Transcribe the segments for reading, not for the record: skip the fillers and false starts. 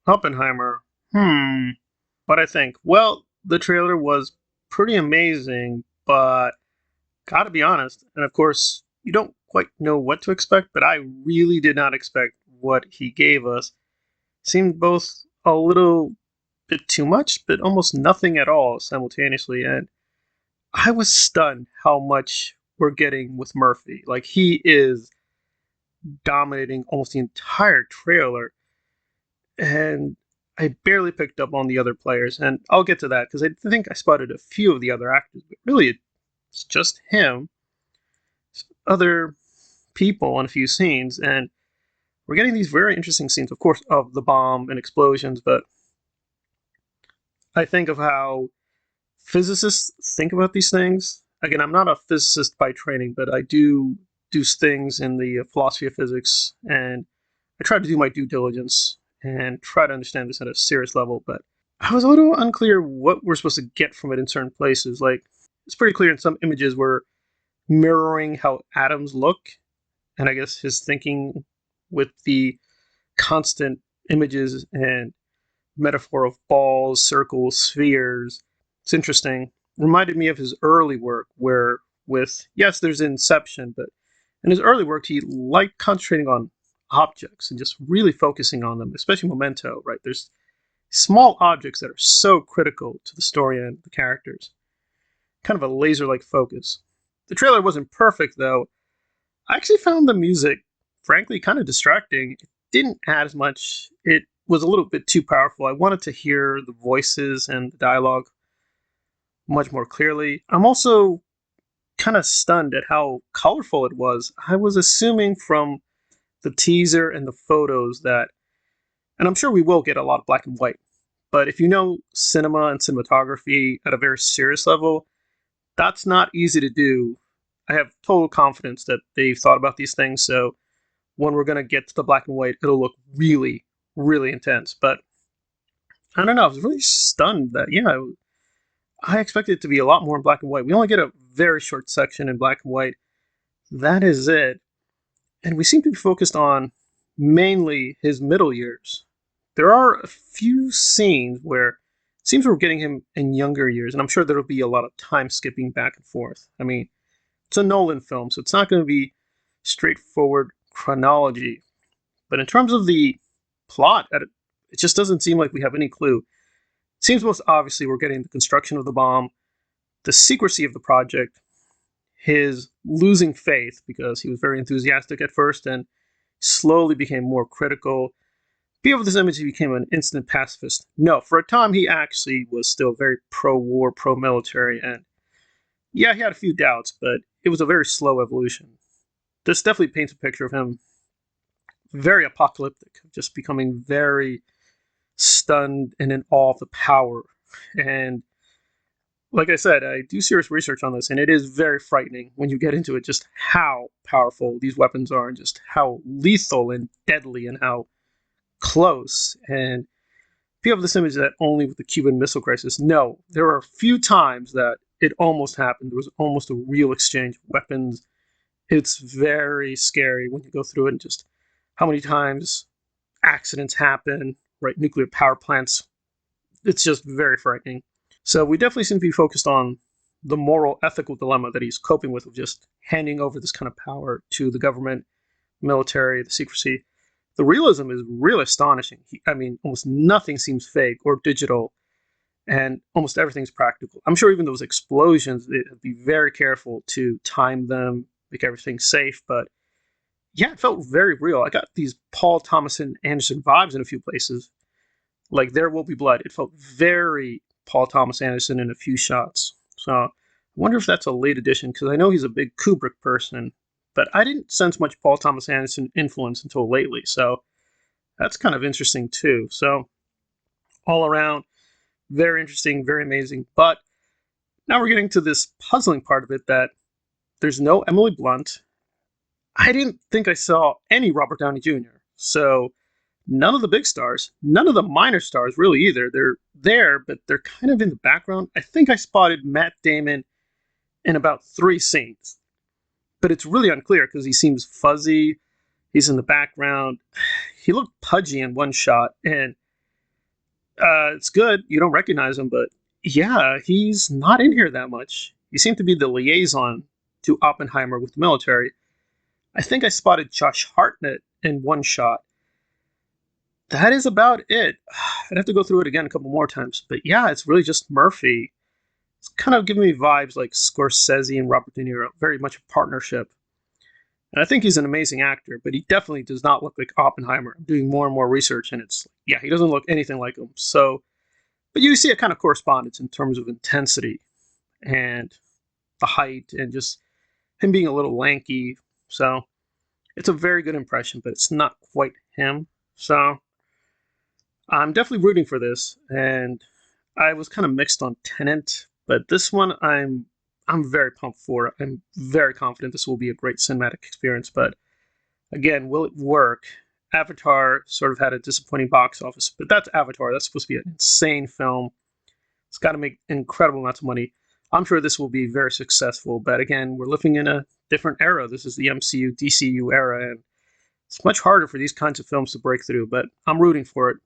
Oppenheimer. What I think? Well, the trailer was pretty amazing, but gotta be honest, and of course, you don't quite know what to expect, but I really did not expect what he gave us. Seemed both a little bit too much, but almost nothing at all simultaneously, and I was stunned how much we're getting with Murphy. Like, he is dominating almost the entire trailer, and I barely picked up on the other players, and I'll get to that because I think I spotted a few of the other actors, but really it's just him, other people in a few scenes, and we're getting these very interesting scenes, of course, of the bomb and explosions, but I think of how physicists think about these things. Again, I'm not a physicist by training, but I do things in the philosophy of physics, and I try to do my due diligence and try to understand this at a serious level, but I was a little unclear what we're supposed to get from it in certain places. Like, it's pretty clear in some images we're mirroring how atoms look, and I guess his thinking with the constant images and metaphor of balls, circles, spheres. It's interesting. Reminded me of his early work, where with yes, there's Inception, but in his early work he liked concentrating on objects and just really focusing on them, especially Memento. Right? There's small objects that are so critical to the story and the characters. Kind of a laser-like focus. The trailer wasn't perfect though. I actually found the music, frankly, kind of distracting. It didn't add as much. It was a little bit too powerful. I wanted to hear the voices and the dialogue much more clearly. I'm also kind of stunned at how colorful it was. I was assuming from the teaser and the photos that, and I'm sure we will get a lot of black and white, but if you know cinema and cinematography at a very serious level, that's not easy to do. I have total confidence that they've thought about these things, so when we're going to get to the black and white, it'll look really, really intense. But I don't know, I was really stunned that, yeah, I expected it to be a lot more in black and white. We only get a very short section in black and white. That is it. And we seem to be focused on mainly his middle years. There are a few scenes where it seems we're getting him in younger years, and I'm sure there'll be a lot of time skipping back and forth. I mean, it's a Nolan film, so it's not going to be straightforward chronology. But in terms of the plot, it just doesn't seem like we have any clue. It seems most obviously we're getting the construction of the bomb, the secrecy of the project, his losing faith because he was very enthusiastic at first and slowly became more critical. People of this image, he became an instant pacifist. No, for a time he actually was still very pro-war, pro-military, and yeah, he had a few doubts, but it was a very slow evolution. This definitely paints a picture of him very apocalyptic, just becoming very stunned and in awe of the power. And like I said, I do serious research on this, and it is very frightening when you get into it, just how powerful these weapons are, and just how lethal and deadly, and how close. And people have this image that only with the Cuban Missile Crisis. No, there are a few times that it almost happened. There was almost a real exchange of weapons. It's very scary when you go through it, and just how many times accidents happen, right? Nuclear power plants. It's just very frightening. So we definitely seem to be focused on the moral, ethical dilemma that he's coping with of just handing over this kind of power to the government, military, the secrecy. The realism is really astonishing. I mean, almost nothing seems fake or digital, and almost everything's practical. I'm sure even those explosions, they'd be very careful to time them, make everything safe, but yeah, it felt very real. I got these Paul Thomas Anderson vibes in a few places. Like There Will Be Blood. It felt very Paul Thomas Anderson in a few shots. So I wonder if that's a late addition, because I know he's a big Kubrick person, but I didn't sense much Paul Thomas Anderson influence until lately. So that's kind of interesting too. So all around, very interesting, very amazing. But now we're getting to this puzzling part of it that there's no Emily Blunt. I didn't think I saw any Robert Downey Jr. So none of the big stars, none of the minor stars really either. They're there, but they're kind of in the background. I think I spotted Matt Damon in about 3 scenes, but it's really unclear because he seems fuzzy. He's in the background. He looked pudgy in one shot, and It's good. You don't recognize him, but yeah, he's not in here that much. He seemed to be the liaison to Oppenheimer with the military. I think I spotted Josh Hartnett in one shot. That is about it. I'd have to go through it again a couple more times. But yeah, it's really just Murphy. It's kind of giving me vibes like Scorsese and Robert De Niro, very much a partnership. And I think he's an amazing actor, but he definitely does not look like Oppenheimer. I'm doing more and more research, and it's, yeah, he doesn't look anything like him. So, but you see a kind of correspondence in terms of intensity and the height and just him being a little lanky. So it's a very good impression, but it's not quite him. So I'm definitely rooting for this, and I was kind of mixed on Tenant, but this one I'm very pumped for. I'm very confident this will be a great cinematic experience, but again, will it work? Avatar sort of had a disappointing box office, but that's Avatar. That's supposed to be an insane film. It's got to make incredible amounts of money. I'm sure this will be very successful, but again, we're living in a different era. This is the MCU, DCU era, and it's much harder for these kinds of films to break through, but I'm rooting for it.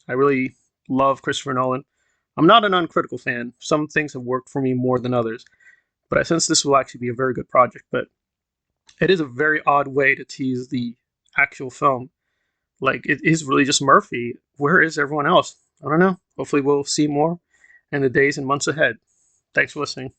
I really love Christopher Nolan. I'm not an uncritical fan. Some things have worked for me more than others, but I sense this will actually be a very good project. But it is a very odd way to tease the actual film. Like, it is really just Murphy. Where is everyone else? I don't know. Hopefully, we'll see more in the days and months ahead. Thanks for listening.